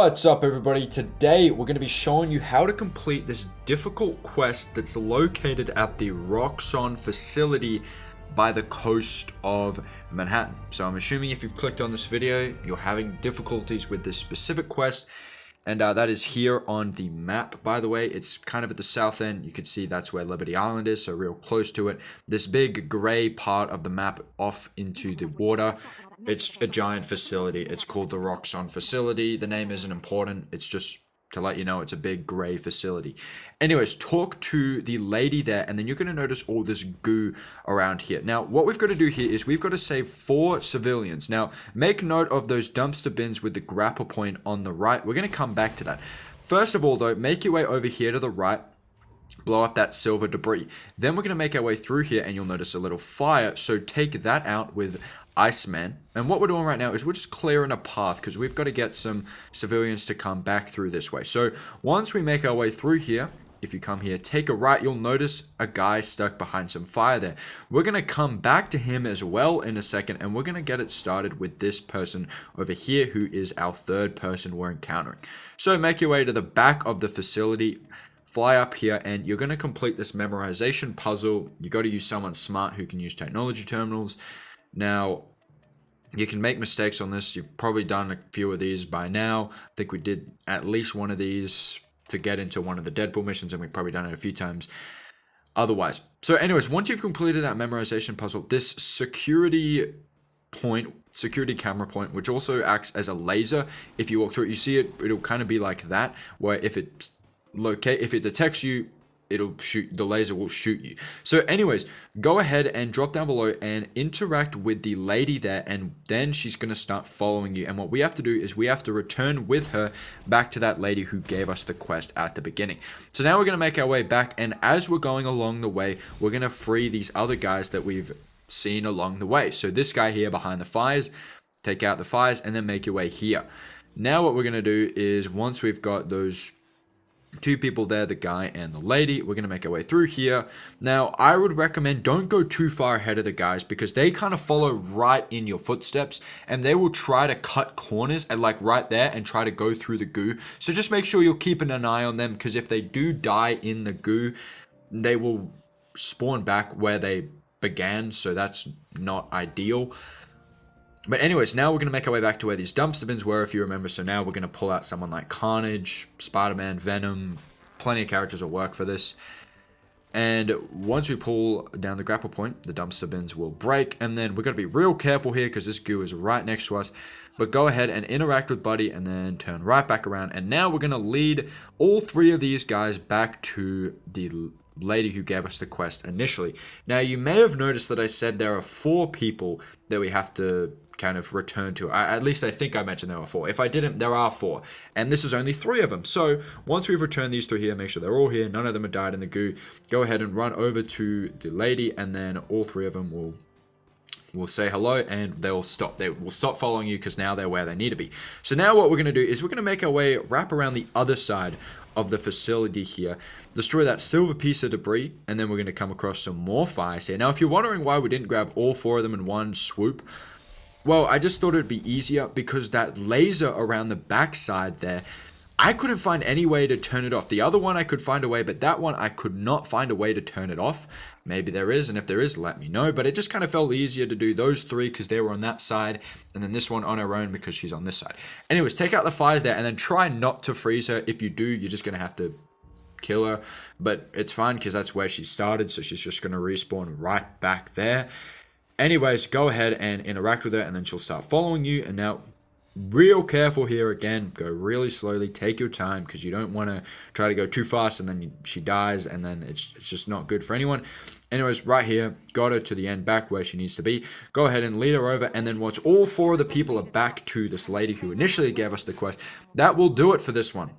What's up everybody? Today we're going to be showing you how to complete this difficult quest that's located at the ROXXON Facility by the coast of Manhattan. So I'm assuming if you've clicked on this video, you're having difficulties with this specific quest. And that is here on the map, by the way. It's kind of at the south end. You can see that's where Liberty Island is, so real close to it. This big gray part of the map off into the water. It's a giant facility. It's called the ROXXON Facility. The name isn't important. It's just to let you know it's a big gray facility. Anyways, talk to the lady there, and then you're going to notice all this goo around here. Now, what we've got to do here is we've got to save 4 civilians. Now, make note of those dumpster bins with the grapple point on the right. We're going to come back to that. First of all, though, make your way over here to the right. Blow up that silver debris. Then we're going to make our way through here, and you'll notice a little fire. So take that out with Iceman. And what we're doing right now is we're just clearing a path because we've got to get some civilians to come back through this way. So once we make our way through here, if you come here, take a right, you'll notice a guy stuck behind some fire there. We're going to come back to him as well in a second, and we're going to get it started with this person over here who is our third person we're encountering. So make your way to the back of the facility. Fly up here, and you're going to complete this memorization puzzle. You got to use someone smart who can use technology terminals. Now, you can make mistakes on this. You've probably done a few of these by now. I think we did at least one of these to get into one of the Deadpool missions, and we've probably done it a few times otherwise. So anyways, once you've completed that memorization puzzle, this security camera point, which also acts as a laser, if you walk through it, you see it, it'll kind of be like that, where if it detects you, it'll shoot, the laser will shoot you. So anyways, go ahead and drop down below and interact with the lady there, and then she's going to start following you. And what we have to do is we have to return with her back to that lady who gave us the quest at the beginning. So now we're going to make our way back, and as we're going along the way, we're going to free these other guys that we've seen along the way. So this guy here behind the fires, take out the fires, and then make your way here. Now what we're going to do is once we've got those 2 people there, the guy and the lady, we're going to make our way through here. Now, I would recommend don't go too far ahead of the guys because they kind of follow right in your footsteps, and they will try to cut corners and like right there and try to go through the goo. So just make sure you're keeping an eye on them, because if they do die in the goo, they will spawn back where they began, so that's not ideal. But anyways, now we're going to make our way back to where these dumpster bins were, if you remember. So now we're going to pull out someone like Carnage, Spider-Man, Venom. Plenty of characters will work for this. And once we pull down the grapple point, the dumpster bins will break. And then we're going to be real careful here because this goo is right next to us. But go ahead and interact with Buddy and then turn right back around. And now we're going to lead all 3 of these guys back to the lady who gave us the quest initially. Now, you may have noticed that I said there are 4 people that we have to kind of return to. At least I think I mentioned there were 4. If I didn't, there are 4. And this is only 3 of them. So once we've returned these 3 here, make sure they're all here. None of them have died in the goo. Go ahead and run over to the lady, and then all 3 of them will say hello, and they'll stop. They will stop following you because now they're where they need to be. So now what we're going to do is we're going to make our way, wrap around the other side of the facility here, destroy that silver piece of debris, and then we're going to come across some more fires here. Now, if you're wondering why we didn't grab all 4 of them in one swoop, well, I just thought it would be easier because that laser around the backside there, I couldn't find any way to turn it off. The other one I could find a way, but that one I could not find a way to turn it off. Maybe there is, and if there is, let me know. But it just kind of felt easier to do those 3 because they were on that side, and then this one on her own because she's on this side. Anyways, take out the fires there, and then try not to freeze her. If you do, you're just going to have to kill her. But it's fine because that's where she started, so she's just going to respawn right back there. Anyways, go ahead and interact with her, and then she'll start following you. And now, real careful here again. Go really slowly. Take your time because you don't want to try to go too fast, and then she dies, and then it's just not good for anyone. Anyways, right here, got her to the end, back where she needs to be. Go ahead and lead her over, and then once all 4 of the people are back to this lady who initially gave us the quest, that will do it for this one.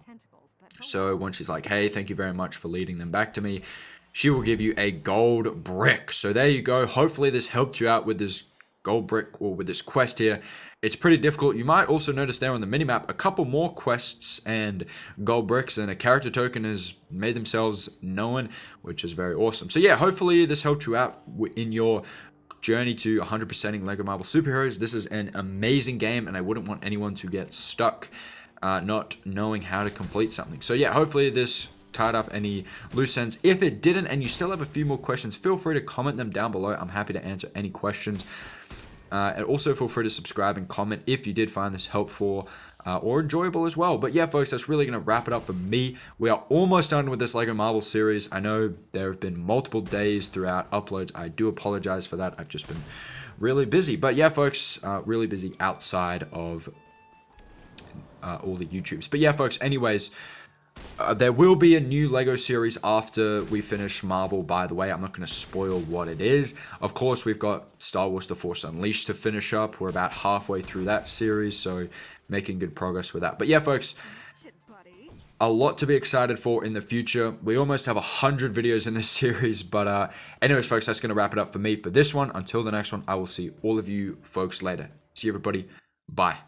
So once she's like, hey, thank you very much for leading them back to me, she will give you a gold brick. So there you go. Hopefully this helped you out with this gold brick or with this quest here. It's pretty difficult. You might also notice there on the minimap a couple more quests and gold bricks, and a character token has made themselves known, which is very awesome. So yeah, hopefully this helped you out in your journey to 100%ing LEGO Marvel Superheroes. This is an amazing game, and I wouldn't want anyone to get stuck not knowing how to complete something. So yeah, hopefully this tied up any loose ends. If it didn't and you still have a few more questions, feel free to comment them down below. I'm happy to answer any questions. And also feel free to subscribe and comment if you did find this helpful or enjoyable as well. But yeah, folks, that's really going to wrap it up for me. We are almost done with this LEGO Marvel series. I know there have been multiple days throughout uploads. I do apologize for that. I've just been really busy. But yeah, folks, really busy outside of all the YouTubes. But yeah, folks, anyways, there will be a new LEGO series after we finish Marvel, by the way. I'm not going to spoil what it is. Of course, we've got Star Wars The Force Unleashed to finish up. We're about halfway through that series, so making good progress with that. But yeah, folks, a lot to be excited for in the future. We almost have 100 videos in this series. But anyways, folks, that's going to wrap it up for me for this one. Until the next one, I will see all of you folks later. See you, everybody. Bye.